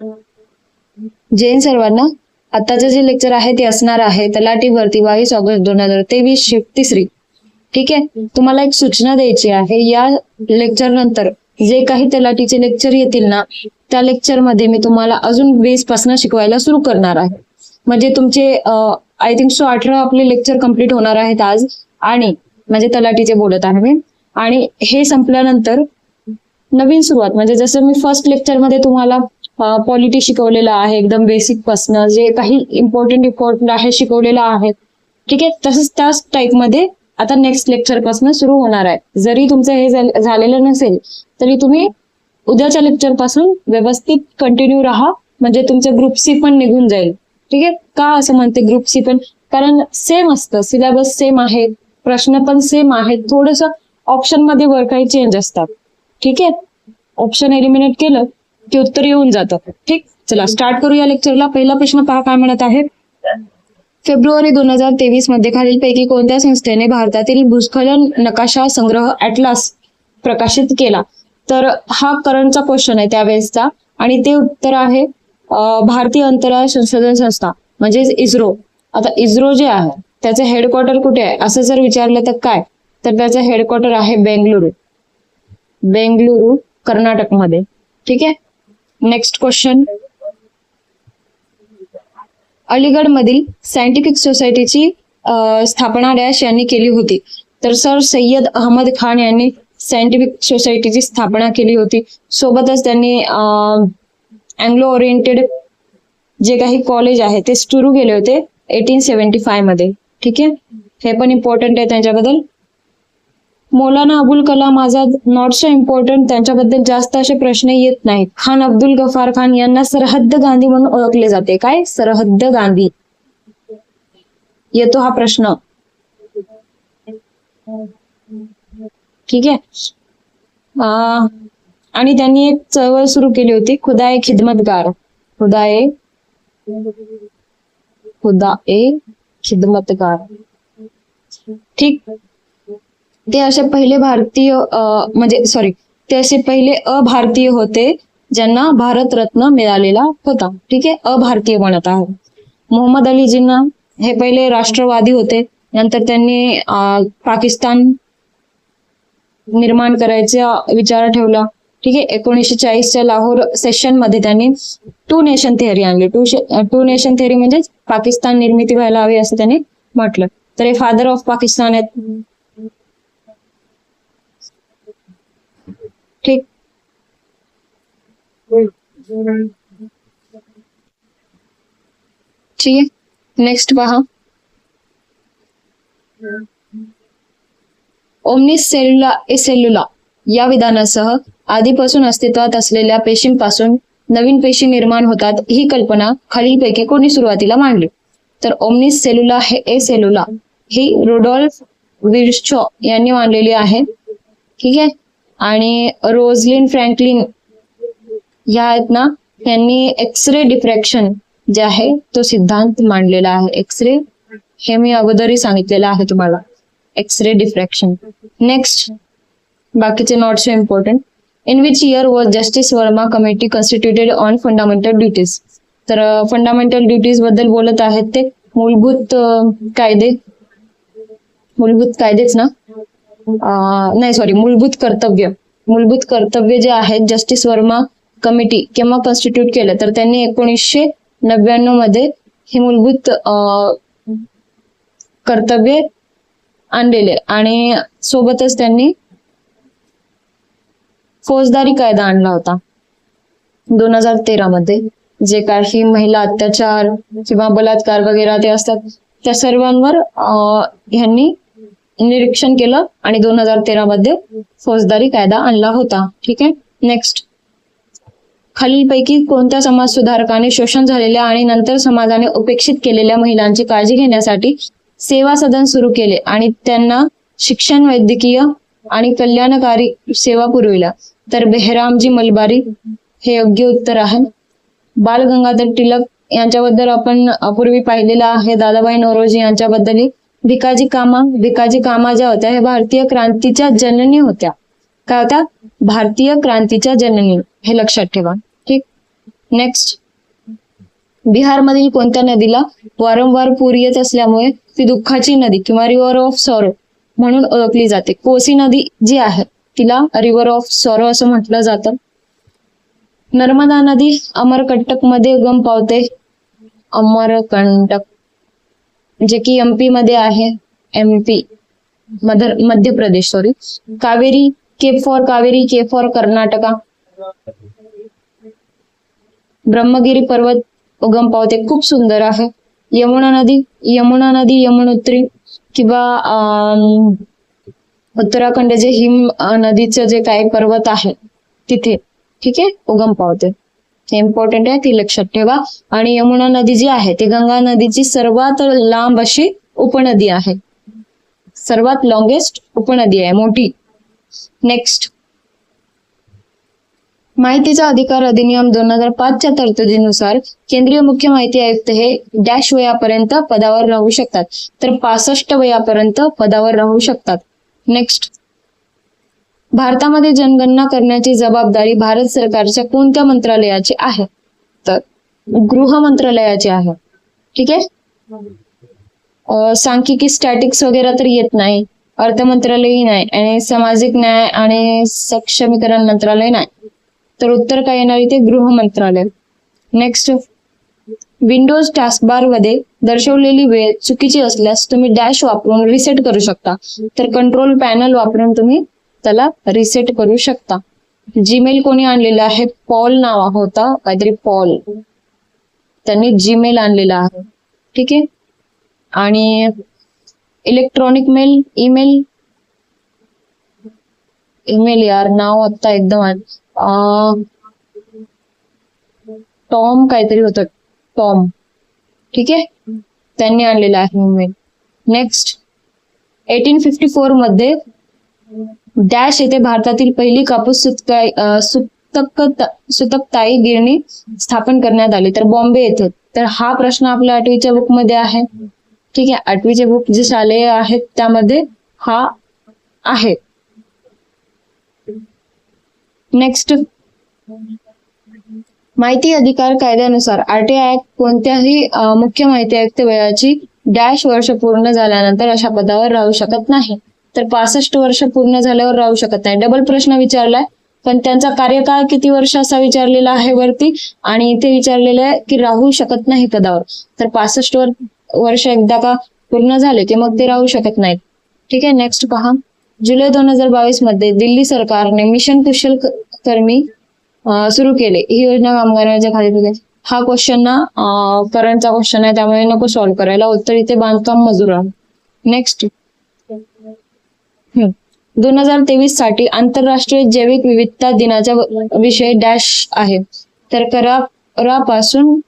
जैन सर्वांना आताचं जे लेक्चर आहे ते असणार आहे तलाठी भरती 22 ऑगस्ट 2023 शिफ्ट 3. ठीक आहे, तुम्हाला एक सूचना द्यायची आहे. या लेक्चर नंतर जे काही तलाठीचे लेक्चर येतील ना, त्या लेक्चर मध्ये मी तुम्हाला अजून बेस पासून शिकवायला सुरू करणार आहे. म्हणजे तुमचे आय थिंक सो 18 आपले लेक्चर कम्प्लीट होणार आहेत आज. आणि म्हणजे तलाठीचे बोलत आहे मी. आणि हे संपल्यानंतर नवीन सुरुवात, म्हणजे जसं मी फर्स्ट लेक्चर मध्ये तुम्हाला पॉलिटी शिकवलेलं आहे एकदम बेसिक पासन, जे काही इम्पॉर्टंट आहे शिकवलेलं आहे. ठीक आहे, तसंच त्याच टाईप मध्ये आता नेक्स्ट लेक्चर पासून सुरू होणार आहे. जरी तुमचं हे झालेलं नसेल तरी तुम्ही उद्याच्या लेक्चर पासून व्यवस्थित कंटिन्यू राहा, म्हणजे तुमचं ग्रुप सी पण निघून जाईल. ठीक आहे, का असं म्हणते ग्रुप सी पण? कारण सेम असतं, सिलेबस सेम आहे, प्रश्न पण सेम आहेत, थोडस ऑप्शन मध्ये वर काही चेंज असतात. ठीक आहे, ऑप्शन एलिमिनेट केलं की उत्तर येऊन जातं. ठीक, चला स्टार्ट करूया लेक्चरला. पहिला प्रश्न पहा काय म्हणत आहे. फेब्रुवारी 2023 मध्ये खालीलपैकी कोणत्या संस्थेने भारतातील भूस्खलन नकाशा संग्रह ॲटलास प्रकाशित केला? तर हा करंटचा क्वेश्चन आहे त्यावेळेसचा, आणि ते उत्तर आहे भारतीय अंतराळ संशोधन संस्था म्हणजेच इस्रो. आता इस्रो जे आहे त्याचं हेडक्वार्टर कुठे आहे असं जर विचारलं तर काय, तर त्याचं हेडक्वार्टर आहे बेंगलुरू कर्नाटकमध्ये. ठीक आहे, नेक्स्ट क्वेश्चन. अलीगडमधील सायंटिफिक सोसायटीची स्थापना डॅश यांनी केली होती? तर सर सय्यद अहमद खान यांनी सायंटिफिक सोसायटीची स्थापना केली होती. सोबतच त्यांनी अँग्लो ओरिएंटेड जे काही कॉलेज आहे ते सुरू केले होते 1875 मध्ये. ठीक आहे, हे पण इम्पॉर्टंट आहे त्यांच्याबद्दल. Maulana Abul Kalam Azad not so important, त्यांच्याबद्दल जास्त असे प्रश्न येत नाहीत. खान अब्दुल गफार खान यांना सरहद्द गांधी म्हणून ओळखले जाते. काय? सरहद्द गांधी. येतो हा प्रश्न. ठीक आहे, आणि त्यांनी एक चळवळ सुरू केली होती, खुदाए खिदमतगार. खुदाए खिदमतगार. ठीक, ते असे पहिले भारतीय ते असे पहिले अभारतीय होते ज्यांना भारतरत्न मिळालेला होता. ठीक आहे, अभारतीय म्हणत आहे. मोहम्मद अली जिन्ना हे पहिले राष्ट्रवादी होते, नंतर त्यांनी पाकिस्तान निर्माण करायचा विचार ठेवला. ठीक आहे, 1940च्या लाहोर सेशन मध्ये त्यांनी टू नेशन थेअरी आणली. टू नेशन थेअरी म्हणजे पाकिस्तान निर्मिती व्हायला हवी असं त्यांनी म्हटलं. तर हे फादर ऑफ पाकिस्तान आहेत. ठीक, ठीक आहे, नेक्स्ट पहा. ओमनिस सेल्युला ए सेल्युला या विधानासह आधीपासून अस्तित्वात असलेल्या पेशींपासून नवीन पेशी निर्माण होतात ही कल्पना खालीलपैकी कोणी सुरुवातीला मांडली? तर ओमनिस सेल्युला ए सेल्युला ही रुडॉल्फ विर्शॉ यांनी मांडलेली आहे. ठीक आहे, आणि रोझलिन फ्रँकलिन ह्या आहेत ना, त्यांनी एक्सरे डिफ्रॅक्शन जे आहे तो सिद्धांत मांडलेला आहे. एक्सरे हे मी अगोदरही सांगितलेलं आहे तुम्हाला, एक्सरे डिफ्रॅक्शन. नेक्स्ट, बाकीचे not so important. In which year was justice Verma committee constituted on fundamental duties? तर फंडामेंटल ड्युटीज बद्दल बोलत आहेत ते मूलभूत कायदेच ना, नाही सॉरी, मूलभूत कर्तव्य जे आहेत जस्टिस वर्मा कमिटी केव्हा कॉन्स्टिट्यूट केलं? तर त्यांनी 1999 मध्ये हे मूलभूत कर्तव्य आणलेले, आणि सोबतच त्यांनी फौजदारी कायदा आणला होता 2013 मध्ये. जे काही महिला अत्याचार किंवा बलात्कार वगैरे ते असतात त्या सर्वांवर ह्यांनी निरीक्षण केलं आणि 2013 मध्ये फौजदारी कायदा आणला होता. ठीक आहे, नेक्स्ट. खालीलपैकी कोणत्या समाज सुधारकाने शोषण झालेल्या आणि नंतर समाजाने उपेक्षित केलेल्या महिलांची काळजी घेण्यासाठी सेवा सदन सुरू केले आणि त्यांना शिक्षण, वैद्यकीय आणि कल्याणकारी सेवा पुरविल्या? तर बेहरामजी मलबारी हे योग्य उत्तर आहे. बाल गंगाधर टिळक यांच्याबद्दल आपण पूर्वी पाहिलेलं आहे. दादाबाई नौरोजी यांच्याबद्दल. भिकाजी कामा ज्या होत्या हे भारतीय क्रांतीच्या जननी होत्या. काय होत्या? भारतीय क्रांतीच्या जननी, हे लक्षात ठेवा. ठीक, नेक्स्ट, बिहारमधील कोणत्या नदीला वारंवार पूर येत असल्यामुळे ती दुःखाची नदी किंवा रिव्हर ऑफ सॉरो म्हणून ओळखली जाते? कोसी नदी जी आहे तिला रिव्हर ऑफ सॉरो असं म्हटलं जातं. नर्मदा नदी अमरकंटक मध्ये उगम पावते. अमरकंटक जे की एमपी मध्ये आहे, MP Madhya Pradesh, sorry. Kaveri, K for Kaveri, K for Karnataka. Brahmagiri पर्वत उगम पावते, खूप सुंदर आहे. यमुना नदी, यमुनोत्री किंवा उत्तराखंड जे हिम नदीचं जे काही पर्वत आहे तिथे, ठीक आहे, उगम पावते. इम्पॉर्टंट आहे, ती लक्षात ठेवा. आणि यमुना नदी जी आहे ती गंगा नदीची सर्वात लांब अशी उपनदी आहे, सर्वात लॉंगेस्ट उपनदी आहे, मोठी. नेक्स्ट, माहितीचा अधिकार अधिनियम 2005च्या तरतुदीनुसार केंद्रीय मुख्य माहिती आयुक्त हे डॅश वयापर्यंत पदावर राहू शकतात, तर 65 वयापर्यंत पदावर राहू शकतात. नेक्स्ट, भारतामध्ये जनगणना करण्याची जबाबदारी भारत सरकारच्या कोणत्या मंत्रालयाची आहे? तर गृह मंत्रालयाची आहे. ठीक आहे. सांख्यिकी, स्टॅटिक्स वगैरे तर येत नाही, अर्थ मंत्रालयही नाही, आणि सामाजिक न्याय आणि सक्षमीकरण मंत्रालय नाही. तर उत्तर काय येणार इथे? गृह मंत्रालय. नेक्स्ट, विंडोज टास्कबार मध्ये दर्शवलेली वेळ चुकीची असल्यास तुम्ही डॅश वापरून रिसेट करू शकता, तर कंट्रोल पॅनल वापरून तुम्ही त्याला रिसेट करू शकता. जीमेल कोणी आणलेला आहे? पॉल नाव होता, काहीतरी पॉल, त्यांनी जीमेल आणलेला आहे. ठीक आहे. आणि इलेक्ट्रॉनिक मेल, ईमेल यार नाव आता एकदम टॉम काहीतरी होतं, टॉम. ठीक आहे, त्यांनी आणलेला आहे ईमेल. नेक्स्ट, 1854 मध्ये डॅश येथे भारतातील पहिली कापूस सुतकताई गिरणी स्थापन करण्यात आली, तर बॉम्बे येथे. तर हा प्रश्न आपल्या 8वीच्या बुक मध्ये आहे. ठीक आहे, 8वीचे बुक जे शालेय आहेत त्यामध्ये हा आहे. नेक्स्ट, माहिती अधिकार कायद्यानुसार आरटीआय ऍक्ट कोणत्याही मुख्य माहिती आयुक्त वयाची डॅश वर्ष पूर्ण झाल्यानंतर अशा पदावर राहू शकत नाही, तर 65 वर्ष पूर्ण झाल्यावर राहू शकत नाही. डबल प्रश्न विचारलाय, पण त्यांचा कार्यकाळ किती वर्ष असा विचारलेला आहे वरती, आणि इथे विचारलेलं आहे की राहू शकत नाही पदावर. तर 65 वर्ष एकदा का पूर्ण झाले की मग ते राहू शकत नाहीत. ठीक आहे. नेक्स्ट पहा, जुलै 2022 मध्ये दिल्ली सरकारने मिशन कुशल कर्मी सुरू केले. ही योजना कामगारांच्या खाली. हा क्वेश्चन ना करंटचा क्वेश्चन आहे, त्यामुळे नको सॉल्व्ह करायला. उत्तर इथे बांधकाम मजूर आहे. नेक्स्ट, 2023 साठी आंतरराष्ट्रीय जैविक विविधता दिनाचा विषय डॅश आहे, तर करापासून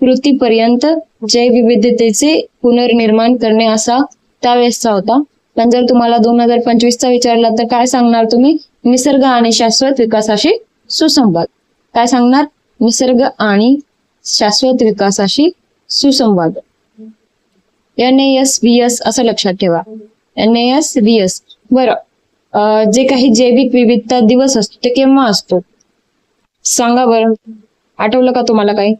कृतीपर्यंत जैवविविधतेचे पुनर्निर्माण करणे असा त्यावेळेसचा होता. पण जर तुम्हाला 2025चा विचारला तर काय सांगणार तुम्ही? निसर्ग आणि शाश्वत विकासाशी सुसंवाद. काय सांगणार? निसर्ग आणि शाश्वत विकासाशी सुसंवाद. NASVS असं लक्षात ठेवा. NASVS. बरं, जे काही जैविक विविधता दिवस असतो ते केव्हा असतो सांगा बरं, आठवलं का तुम्हाला काही?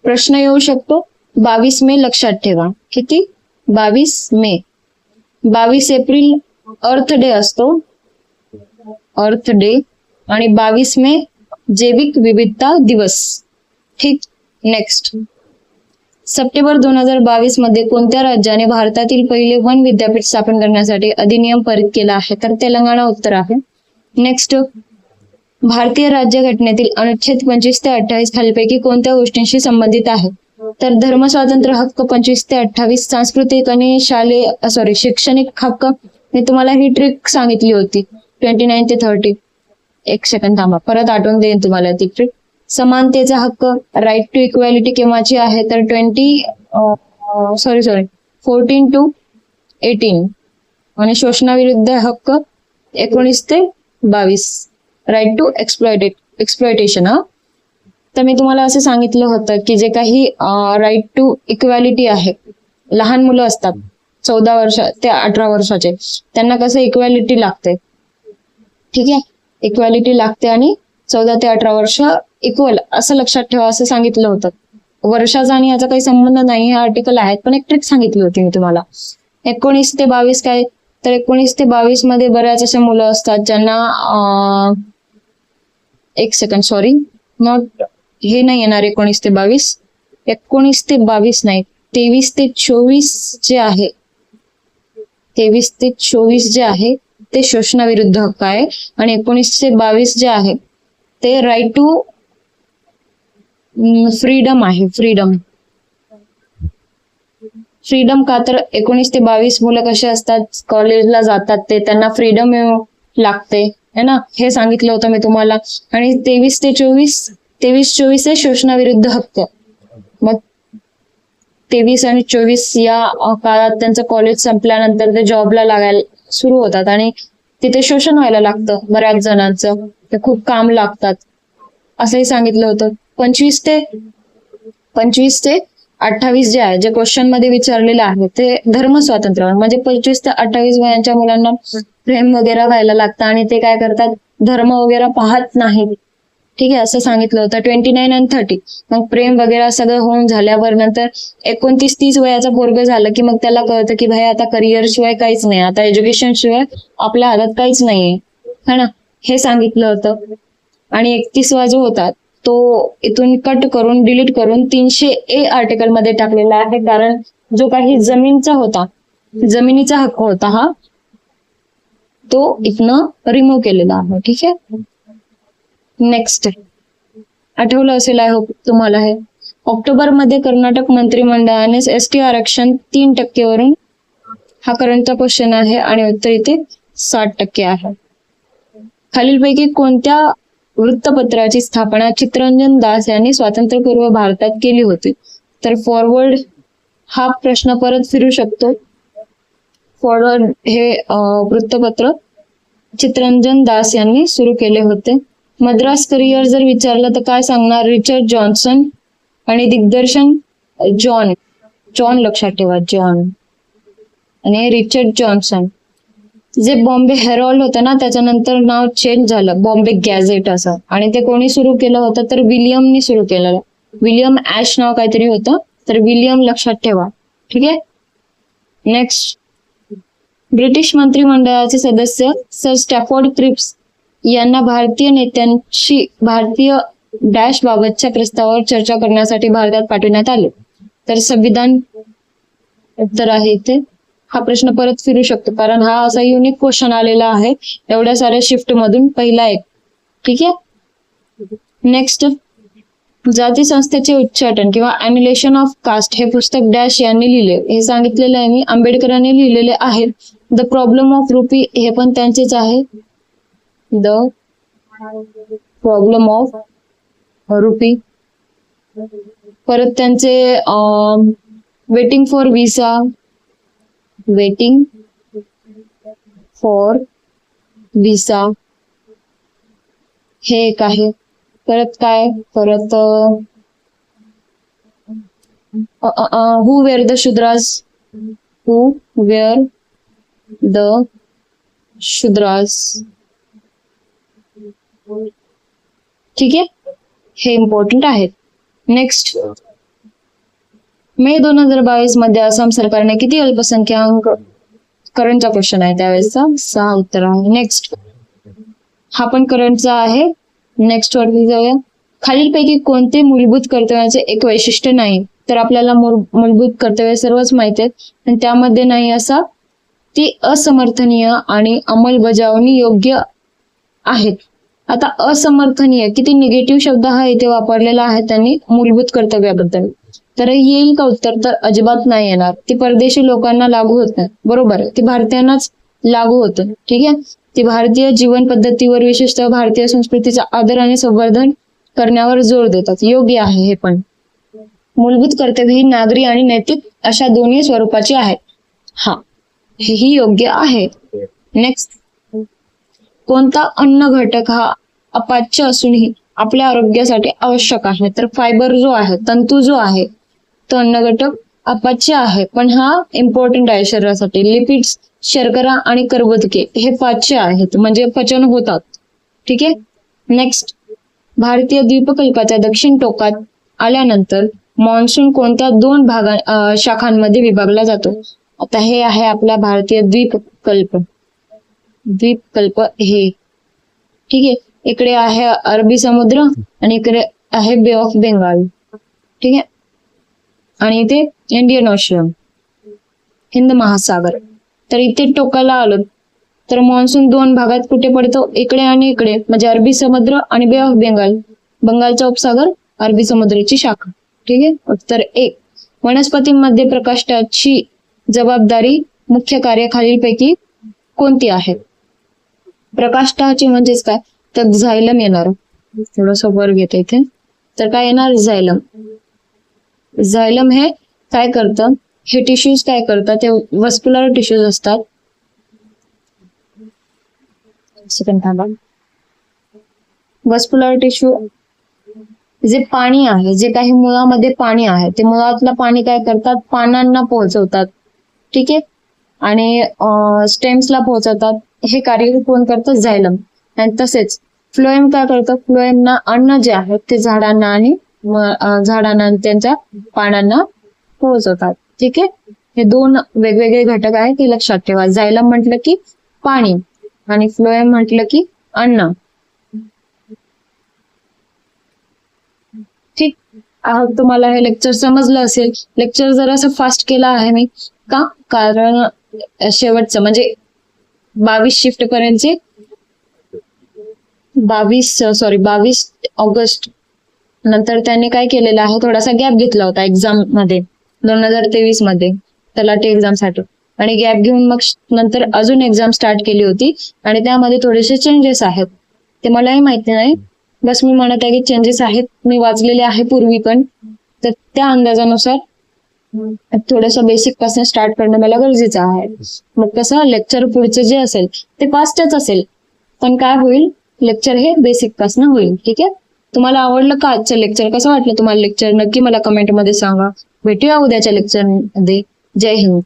प्रश्न येऊ शकतो. 22 मे लक्षात ठेवा. किती? 22 मे. 22 एप्रिल अर्थ डे असतो, अर्थ डे, आणि 22 मे जैविक विविधता दिवस. ठीक. नेक्स्ट, सप्टेंबर 2022 मध्ये कोणत्या राज्याने भारतातील पहिले वन विद्यापीठ स्थापन करण्यासाठी अधिनियम पारित केला आहे? तर तेलंगणा उत्तर आहे. नेक्स्ट, भारतीय राज्यघटनेतील अनुच्छेद 25 ते 28 खालीलपैकी कोणत्या गोष्टींशी संबंधित आहे? तर धर्म स्वातंत्र्य हक्क 25 ते 28, सांस्कृतिक आणि शैक्षणिक हक्क. मी तुम्हाला ही ट्रिक सांगितली होती 29 ते 30. एक सेकंड थांबा, परत आठवून देईन तुम्हाला ती ट्रिक. समानतेचा हक्क, राईट टू इक्वॅलिटी केव्हाची आहे? तर 14 to 18. आणि शोषणाविरुद्ध हक्क 19 ते 22. Right to exploitation. तर मी तुम्हाला असं सांगितलं होतं की जे काही राईट टू इक्वॅलिटी आहे, लहान मुलं असतात 14 वर्ष ते 18 वर्षाचे, त्यांना कसं इक्वॅलिटी लागते. ठीक आहे, इक्वॅलिटी लागते, आणि 14 ते 18 वर्ष इक्वल असं लक्षात ठेवा असं सांगितलं होतं. वर्षाचा आणि याचा काही संबंध नाही, हे आर्टिकल आहेत, पण एक ट्रिक सांगितली होती मी तुम्हाला. 19 ते 22 काय, तर 19 ते 22 मध्ये बऱ्याच अशा मुलं असतात ज्यांना एक सेकंड सॉरी, नॉट हे नाही येणार 19 ते 22, 19 ते 22 नाही, 23 ते 24 जे आहे, 23 ते 24 जे आहे ते शोषणाविरुद्ध हक्क आहे, आणि 19 ते 22 जे आहे ते राईट टू फ्रीडम आहे. फ्रीडम का, तर 19 ते 22 मुलं कसे असतात, कॉलेजला जातात, ते त्यांना फ्रीडम लागते है ना, हे सांगितलं होतं मी तुम्हाला. आणि 23 ते 24 हे शोषणाविरुद्ध हक्क. मग 23 आणि 24 या काळात त्यांचं कॉलेज संपल्यानंतर ते जॉबला लागायला सुरू होतात आणि तिथे शोषण व्हायला लागतं बऱ्याच जणांचं, ते खूप काम लागतात असंही सांगितलं होतं. 25 ते 28 जे आहे, जे क्वेश्चन मध्ये विचारलेलं आहे ते धर्म स्वातंत्र्य, म्हणजे 25 ते 28 वयांच्या मुलांना प्रेम वगैरे व्हायला लागतं आणि ते काय करतात, धर्म वगैरे पाहत नाहीत. ठीक आहे, असं सांगितलं होतं. 29 आणि 30 मग प्रेम वगैरे सगळं होऊन झाल्यावर नंतर 29-30 वयाचा पोरग झालं की मग त्याला कळतं की भाई आता करिअर शिवाय काहीच नाही, आता एज्युकेशन शिवाय आपल्या हातात काहीच नाहीये है ना, हे सांगितलं होतं. आणि 31वा जो होता तो इथून कट करून डिलीट करून 300A आर्टिकल मध्ये टाकलेला आहे, कारण जो काही जमिनीचा हक्क होता हा तो इथनं रिमूव्ह केलेला आहे. ठीक आहे, नेक्स्ट आठवलं असेल आय होप तुम्हाला हे. ऑक्टोबर मध्ये कर्नाटक मंत्रिमंडळाने ST आरक्षण 3% वरून, हा करंटचा क्वेश्चन आहे आणि उत्तर इथे 60% आहे. खालीलपैकी कोणत्या वृत्तपत्राची स्थापना चित्तरंजन दास यांनी स्वातंत्र्यपूर्व भारतात केली होती, तर फॉरवर्ड हा प्रश्न परत फिरू शकतो. फॉरवर्ड हे वृत्तपत्र चित्तरंजन दास यांनी सुरू केले होते. मद्रास करिअर जर विचारलं तर काय सांगणार, रिचर्ड जॉन्सन, आणि दिग्दर्शन जॉन लक्षात ठेवा, जॉन आणि रिचर्ड जॉन्सन. जे बॉम्बे हेरॉल्ड होतं ना त्याच्यानंतर नाव चेंज झालं बॉम्बे गॅझेट असं, आणि ते कोणी सुरू केलं होतं तर विलियमनी सुरू केलेलं. विलियम ऍश नाव काहीतरी होतं, तर विलियम लक्षात ठेवा. ठीक आहे, नेक्स्ट. ब्रिटिश मंत्रिमंडळाचे सदस्य सर स्टॅफोर्ड क्रिप्स यांना भारतीय नेत्यांशी भारतीय डॅश बाबतच्या प्रस्तावावर चर्चा करण्यासाठी भारतात पाठवण्यात आले, तर संविधान उत्तर आहे इथे. हा प्रश्न परत फिरू शकतो कारण हा असा युनिक क्वेश्चन आलेला आहे एवढ्या साऱ्या शिफ्ट मधून, पहिला एक. ठीक आहे, नेक्स्ट. जाती संस्थेचे उच्चाटन किंवा ॲन्युलेशन ऑफ कास्ट हे पुस्तक डॅश यांनी लिहिले, हे सांगितलेलं आहे मी, आंबेडकरांनी लिहिलेले आहे. द प्रॉब्लेम ऑफ रुपी हे पण त्यांचेच आहे, द प्रॉब्लेम ऑफ रुपी. परत त्यांचे वेटिंग फॉर व्हिसा हे एक आहे. परत काय, परत हू वेअर द शुद्रास. ठीक आहे, हे इम्पॉर्टंट आहेत. नेक्स्ट. मे 2022 मध्ये आसाम सरकारने किती अल्पसंख्याक, करंटचा क्वेश्चन आहे त्यावेळेसचा, 6 उत्तर आहे. नेक्स्ट, हा पण करंटचा आहे. नेक्स्ट वरती जाऊया. खालीलपैकी कोणते मूलभूत कर्तव्याचे एक वैशिष्ट्य नाही, तर आपल्याला मूलभूत कर्तव्य सर्वच माहिती आहेत, पण त्यामध्ये नाही असा ती असमर्थनीय आणि अंमलबजावणी योग्य आहेत. आता असमर्थनीय किती निगेटिव्ह शब्द हा इथे वापरलेला आहे त्यांनी मूलभूत कर्तव्याबद्दल, तर येईल का उत्तर, तर अजिबात नाही येणार. ती परदेशी लोकांना लागू होत नाही, बरोबर, ती भारतीयांनाच लागू होतं. ठीक आहे, ती भारतीय जीवन पद्धतीवर विशेषतः भारतीय संस्कृतीचा आदर आणि संवर्धन करण्यावर जोर देतात, योग्य आहे हे पण. मूलभूत कर्तव्य ही नागरी आणि नैतिक अशा दोन्ही स्वरूपाची आहेत, हा हेही योग्य आहे. नेक्स्ट. कोणता अन्न घटक हा अपाच्य असूनही आपल्या आरोग्यासाठी आवश्यक आहे, तर फायबर जो आहे, तंतू जो आहे, तो अन्न घटक अपाच्य आहे पण हा इम्पॉर्टंट आहे शरीरासाठी. लिपिड्स, शर्करा आणि कर्बोदके हे पाच्य आहेत, म्हणजे पचन होतात. ठीक आहे, नेक्स्ट. भारतीय द्वीपकल्पाच्या दक्षिण टोकात आल्यानंतर मान्सून कोणत्या दोन शाखांमध्ये विभागला जातो? आता हे आहे आपला भारतीय द्वीपकल्प. द्वीपकल्प हे ठीक आहे. इकडे आहे अरबी समुद्र आणि इकडे आहे बे ऑफ बेंगाल. ठीक आहे. आणि इथे इंडियन ओशन, हिंद महासागर. तर इथे टोकाला आलो तर मान्सून दोन भागात कुठे पडतो? इकडे आणि इकडे, म्हणजे अरबी समुद्र आणि बे ऑफ बेंगाल, बंगालचा उपसागर, अरबी समुद्राची शाखा. ठीक आहे. उत्तर 1. वनस्पतींमध्ये प्रकाशाची जबाबदारी मुख्य कार्य खालीलपैकी कोणती आहे? प्रकाशाची म्हणजेच काय? तर झायलम येणार. थोडस वर घेते इथे. तर काय येणार? झायलम. झायलम हे काय करतं? हे टिश्यूज काय करतात? ते वस्क्युलर टिश्यूज असतात. सेकंड थांबा. वस्क्युलर टिश्यू जे पाणी आहे, जे काही मुळामध्ये पाणी आहे, ते मुळातलं पाणी काय करतात? पानांना पोहोचवतात. ठीक आहे. आणि स्टेम्सला पोहोचवतात. हे कार्य कोण करतं? झायलम. आणि तसेच फ्लोएम काय करतं? फ्लोएमना अन्न जे आहे ते झाडांना आणि त्यांच्या पानांना पोहोचवतात. ठीक आहे. हे दोन वेगवेगळे घटक आहेत, ते लक्षात ठेवा. झायलम म्हटलं की पाणी आणि फ्लोएम म्हटलं की अन्न. ठीक. तुम्हाला हे लेक्चर समजलं असेल. लेक्चर जरासं फास्ट केला आहे मी. का? कारण शेवटचं म्हणजे 22 शिफ्ट पर्यंतचे 22 ऑगस्ट नंतर त्यांनी काय केलेलं आहे, थोडासा गॅप घेतला होता एक्झाम मध्ये 2023 मध्ये तलाठी एक्झाम साठी. आणि गॅप घेऊन मग नंतर अजून एक्झाम स्टार्ट केली होती आणि त्यामध्ये थोडेसे चेंजेस आहेत. ते मलाही माहिती नाही, बस मी म्हणत आहे की चेंजेस आहेत. मी वाचलेले आहे पूर्वी पण, तर त्या अंदाजानुसार थोडस बेसिक पासून स्टार्ट करणं मला गरजेचं आहे. मग कसं लेक्चर पुढचं जे असेल ते फास्टच असेल, पण काय होईल, लेक्चर हे बेसिक पासून होईल. ठीक आहे. तुम्हाला आवडलं का आजचं लेक्चर? कसं वाटलं तुम्हाला लेक्चर? नक्की मला कमेंट मध्ये सांगा. भेटूया उद्याच्या लेक्चर मध्ये. जय हिंद.